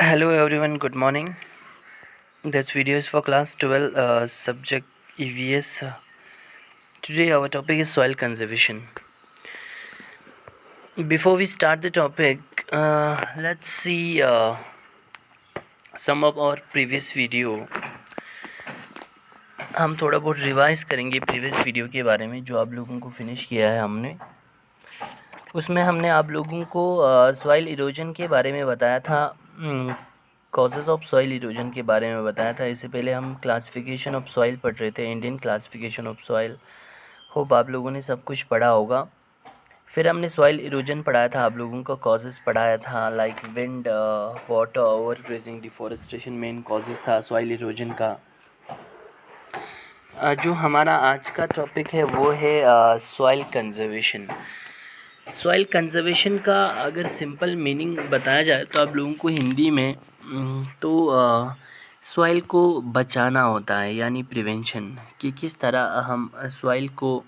Hello everyone, good morning. This video is for class 12 subject EVS. Today our topic is soil conservation. Before we start the topic, let's see some of our previous video. हम थोड़ा बहुत revise करेंगे previous video के बारे में जो आप लोगों को फिनिश किया है हमने। उसमें हमने आप लोगों को सॉइल इरोजन के बारे में बताया था, कॉजेज़ ऑफ सॉइल इरोजन के बारे में बताया था। इससे पहले हम क्लासिफिकेशन ऑफ सॉइल पढ़ रहे थे, Indian classification of soil. Hope आप लोगों ने सब कुछ पढ़ा होगा। फिर हमने सॉइल इरोजन पढ़ाया था, आप लोगों को कॉजेज़ पढ़ाया था like wind, water, over grazing, deforestation main causes था सॉइल इरोजन का। जो हमारा आज का टॉपिक है वो है सॉइल कंजर्वेशन। सॉइल कंजर्वेशन का अगर सिंपल मीनिंग बताया जाए तो आप लोगों को हिंदी में सॉइल को बचाना होता है, यानी प्रिवेंशन, कि किस तरह हम सॉइल को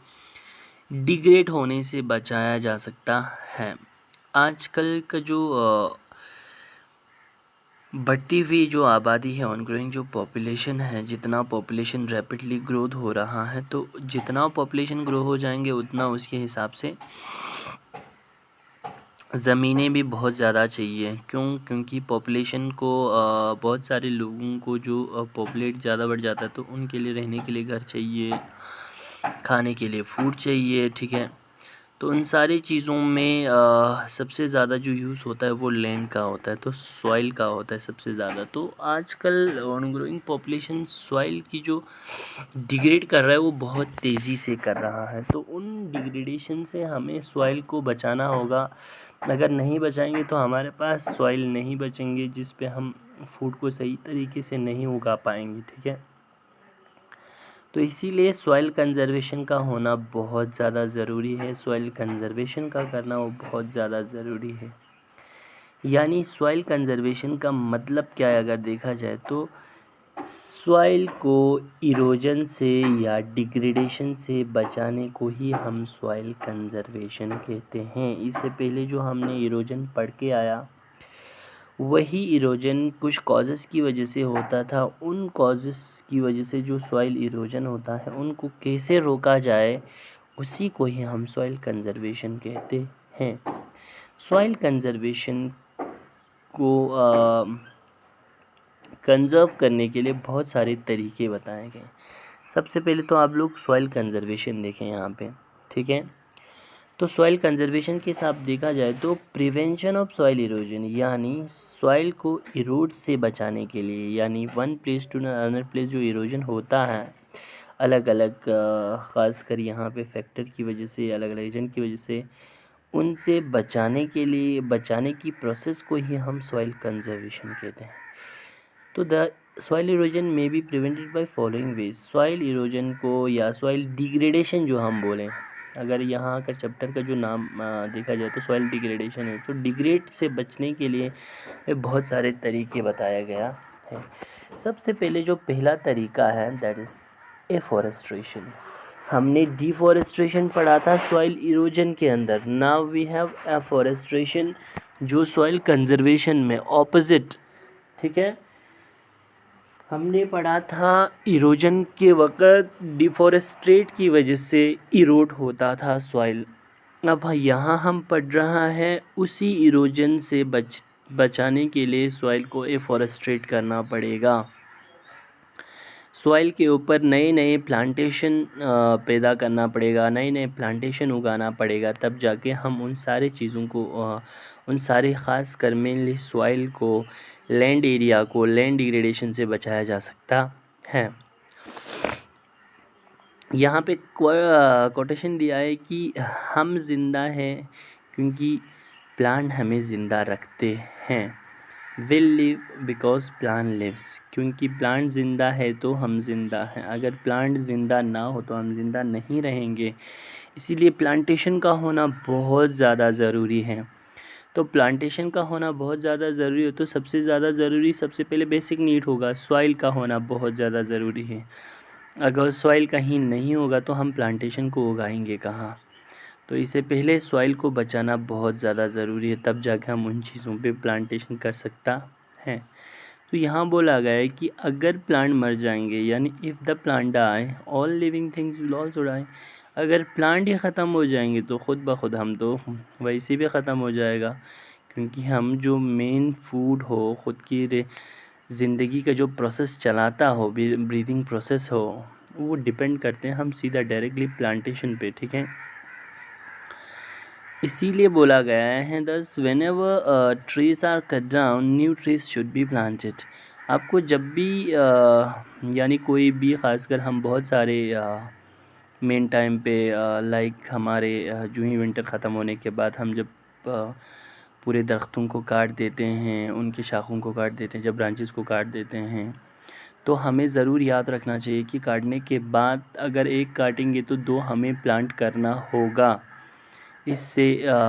डिग्रेड होने से बचाया जा सकता है। आजकल का जो बढ़ती हुई जो आबादी है, ऑन ग्रोइंग जो पॉपुलेशन है, जितना पॉपुलेशन रैपिडली ग्रोथ हो रहा है, तो जितना पॉपुलेशन ग्रो हो जाएंगे उतना उसके हिसाब से ज़मीनें भी बहुत ज़्यादा चाहिए। क्योंकि पॉपुलेशन को बहुत सारे लोगों को जो पॉपुलेट ज़्यादा बढ़ जाता है तो उनके लिए रहने के लिए घर चाहिए, खाने के लिए फूड चाहिए, ठीक है। तो उन सारी चीज़ों में सबसे ज़्यादा जो यूज़ होता है वो लैंड का होता है, तो सॉइल का होता है सबसे ज़्यादा। तो आजकल ऑन ग्रोइंग पॉपुलेशन सॉइल की जो डिग्रेड कर रहा है वो बहुत तेज़ी से कर रहा है। तो उन डिग्रेडेशन से हमें सॉइल को बचाना होगा। अगर नहीं बचाएंगे तो हमारे पास सॉइल नहीं बचेंगे जिस पे हम फूड को सही तरीके से नहीं उगा पाएंगे, ठीक है। तो इसीलिए सॉइल कंजर्वेशन का होना बहुत ज़्यादा ज़रूरी है। सॉइल कंजर्वेशन का करना वो बहुत ज़्यादा ज़रूरी है। यानी सॉइल कंजर्वेशन का मतलब क्या है अगर देखा जाए तो सॉइल को इरोजन से या डिग्रेडेशन से बचाने को ही हम सॉइल कंजर्वेशन कहते हैं। इससे पहले जो हमने इरोजन पढ़ के आया वही इरोजन कुछ कॉजेज़ की वजह से होता था। उन कॉजेज़ की वजह से जो सॉइल इरोजन होता है उनको कैसे रोका जाए उसी को ही हम सॉइल कंजर्वेशन कहते हैं। सॉइल कंजर्वेशन को कंज़र्व करने के लिए बहुत सारे तरीके बताए गए। सबसे पहले तो आप लोग सॉइल कंजर्वेशन देखें यहाँ पे, ठीक है। तो सॉइल कंजर्वेशन के हिसाब देखा जाए तो प्रिवेंशन ऑफ सॉइल इरोजन, यानी सॉइल को इरोड से बचाने के लिए, यानी one place to another place जो इरोजन होता है अलग अलग ख़ासकर यहाँ पे फैक्टर की वजह से, अलग अलग एजेंट की वजह से, उनसे बचाने के लिए, बचाने की प्रोसेस को ही हम सॉइल कंजर्वेशन कहते हैं। तो द सॉइल इरोजन में be prevented by following veg. Soil erosion को या सॉइल डिग्रेडेशन जो हम बोलें, अगर यहाँ का चैप्टर का जो नाम देखा जाए तो सॉइल डिग्रेडेशन है, तो डिग्रेड से बचने के लिए बहुत सारे तरीके बताया गया है। सबसे पहले जो पहला तरीका है दैट इज़ एफॉरेस्ट्रेशन। हमने डिफॉरेस्ट्रेशन पढ़ा था सॉइल इरोजन के अंदर। नाउ वी हैव एफॉरेस्ट्रेशन जो सॉइल कंजर्वेशन में ऑपोजिट, ठीक है। हमने पढ़ा था इरोजन के वक़्त डिफॉरेस्ट्रेट की वजह से इरोड होता था सॉइल। अब यहाँ हम पढ़ रहा है उसी इरोजन से बचाने के लिए सॉइल को एफॉरेस्ट्रेट करना पड़ेगा। सॉइल के ऊपर नए नए प्लांटेशन पैदा करना पड़ेगा, नए नए प्लांटेशन उगाना पड़ेगा, तब जाके हम उन सारे चीज़ों को उन सारे ख़ास कर मेनली सॉइल को, लैंड एरिया को लैंड डिग्रेडेशन से बचाया जा सकता है। यहाँ पे कोटेशन दिया है कि हम ज़िंदा हैं क्योंकि प्लांट हमें ज़िंदा रखते हैं। Will live because plant lives, क्योंकि प्लांट ज़िंदा है तो हम ज़िंदा हैं। अगर प्लांट ज़िंदा ना हो तो हम ज़िंदा नहीं रहेंगे। इसीलिए प्लांटेशन का होना बहुत ज़्यादा ज़रूरी है। तो प्लांटेशन का होना बहुत ज़्यादा ज़रूरी है, तो सबसे ज़्यादा ज़रूरी, सबसे पहले बेसिक नीड होगा सॉइल का होना बहुत ज़्यादा ज़रूरी है। अगर सॉइल कहीं नहीं होगा तो हम प्लांटेशन को उगाएंगे कहाँ। तो इससे पहले सॉइल को बचाना बहुत ज़्यादा ज़रूरी है, तब जाके हम उन चीज़ों पे प्लांटेशन कर सकता हैं। तो यहाँ बोला गया है कि अगर प्लांट मर जाएंगे, यानी if the plant die all living things will also die, अगर प्लांट ही ख़त्म हो जाएंगे तो ख़ुद ब खुद हम तो वैसे भी ख़त्म हो जाएगा, क्योंकि हम जो मेन फूड हो, ख़ुद की ज़िंदगी का जो प्रोसेस चलाता हो, ब्रीदिंग प्रोसेस हो, वो डिपेंड करते हैं हम सीधा डायरेक्टली प्लांटेशन पे, ठीक है। इसीलिए बोला गया है thus whenever trees are cut down new trees should be planted. आपको जब भी यानी कोई भी, ख़ासकर हम बहुत सारे मेन टाइम पे लाइक हमारे जो ही विंटर ख़त्म होने के बाद हम जब पूरे दरख्तों को काट देते हैं, उनकी शाखों को काट देते हैं, जब ब्रांचेस को काट देते हैं, तो हमें ज़रूर याद रखना चाहिए कि काटने के बाद अगर एक काटेंगे तो 2 हमें प्लांट करना होगा। इससे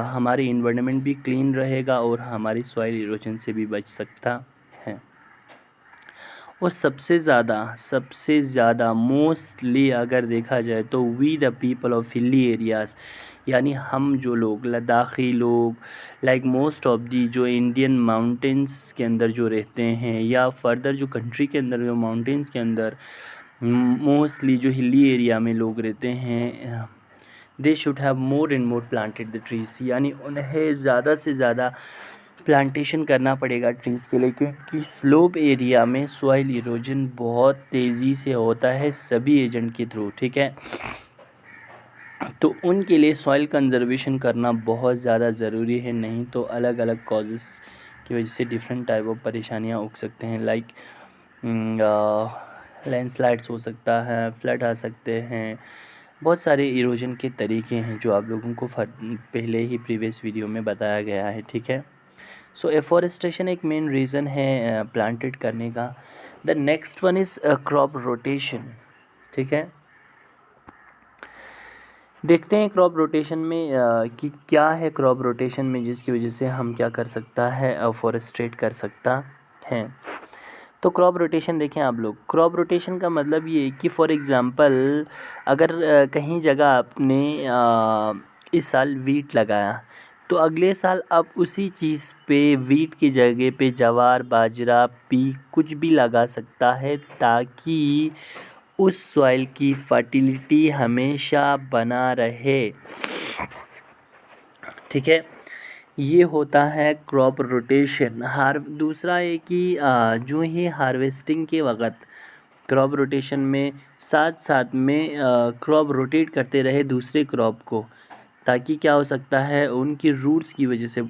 हमारी इन्वायरमेंट भी क्लीन रहेगा और हमारी सॉइल इरोजन से भी बच सकता है। और सबसे ज़्यादा मोस्टली अगर देखा जाए तो we the people of hilly areas, यानी हम जो लोग लद्दाखी लोग, लाइक मोस्ट ऑफ दी जो इंडियन माउंटेंस के अंदर जो रहते हैं, या फर्दर जो कंट्री के अंदर जो माउंटेंस के अंदर मोस्टली जो हिली एरिया में लोग रहते हैं, they should have more and more planted the trees, यानी उन्हें ज़्यादा से ज़्यादा प्लांटेशन करना पड़ेगा ट्रीज़ के लिए, क्योंकि स्लोप एरिया में सॉइल इरोजन बहुत तेज़ी से होता है सभी एजेंट के थ्रू, ठीक है। तो उनके लिए सॉइल कंजर्वेशन करना बहुत ज़्यादा ज़रूरी है, नहीं तो अलग अलग कॉजेस की वजह से डिफरेंट टाइप ऑफ परेशानियाँ उग सकते हैं, लाइक लैंडस्लाइड्स हो सकता है, फ्लड आ सकते हैं, बहुत सारे इरोजन के तरीके हैं जो आप लोगों को पहले ही प्रीवियस वीडियो में बताया गया है, ठीक है। सो एफॉरेस्टेशन एक मेन रीज़न है प्लांटेड करने का। The next one is crop rotation, ठीक है। देखते हैं क्रॉप रोटेशन में कि क्या है क्रॉप रोटेशन में, जिसकी वजह से हम क्या कर सकता है, एफॉरेस्टेट कर सकता है। तो क्रॉप रोटेशन देखें आप लोग, क्रॉप रोटेशन का मतलब ये है कि फॉर एग्ज़ाम्पल अगर कहीं जगह आपने इस साल वीट लगाया, तो अगले साल आप उसी चीज़ पे वीट की जगह पे जवार, बाजरा, पीक कुछ भी लगा सकता है, ताकि उस सॉइल की फर्टिलिटी हमेशा बना रहे, ठीक है। ये होता है क्रॉप रोटेशन। दूसरा है कि जो ही हार्वेस्टिंग के वक़्त क्रॉप रोटेशन में साथ साथ में क्रॉप रोटेट करते रहे दूसरे क्रॉप को, ताकि क्या हो सकता है, उनकी रूट्स की वजह से,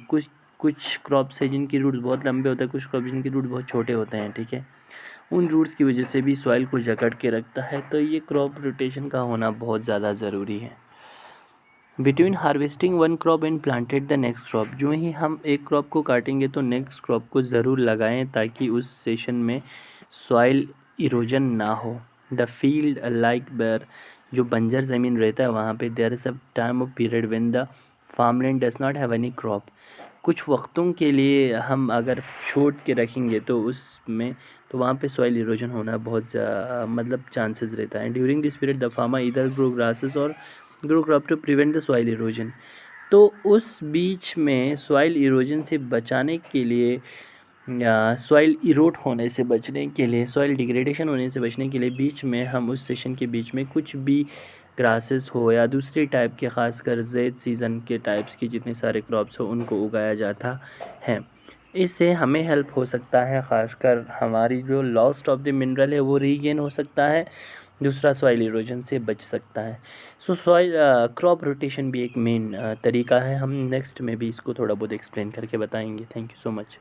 कुछ क्रॉप्स है जिनकी रूट्स बहुत लंबे होते हैं, कुछ क्रॉप्स जिनकी रूट बहुत छोटे होते हैं, ठीक है। उन रूट्स की वजह से भी सॉइल को जकड़ के रखता है, तो ये क्रॉप रोटेशन का होना बहुत ज़्यादा ज़रूरी है। Between harvesting one crop and planted the next crop, जो ही हम एक क्रॉप को काटेंगे तो नेक्स्ट क्रॉप को ज़रूर लगाएं, ताकि उस सेशन में सॉइल इरोजन ना हो। द फील्ड लाइक बेयर, जो बंजर ज़मीन रहता है वहाँ पे there is a time of period when the farmland does not have any crop. कुछ वक्तों के लिए हम अगर छोड़ के रखेंगे तो उसमें, तो वहाँ पे सॉइल इरोजन होना बहुत मतलब चांसेस रहता है। During this period the farmer either grow grasses और grow crop to prevent the soil erosion. तो उस बीच में सॉइल इरोजन से बचाने के लिए, सॉइल इरोड होने से बचने के लिए, सॉइल डिग्रेडेशन होने से बचने के लिए, बीच में हम उस सेशन के बीच में कुछ भी ग्रासेस हो या दूसरे टाइप के, ख़ासकर ज़ैद सीज़न के टाइप्स की जितने सारे क्रॉप्स हो, उनको उगाया जाता है। इससे हमें हेल्प हो सकता है, ख़ासकर हमारी जो लॉस्ट ऑफ द मिनरल है वो रीगेन हो सकता है, दूसरा सॉइल इरोजन से बच सकता है। सो सॉइल क्रॉप रोटेशन भी एक मेन तरीका है। हम नेक्स्ट में भी इसको थोड़ा बहुत एक्सप्लेन करके बताएंगे। Thank you so much.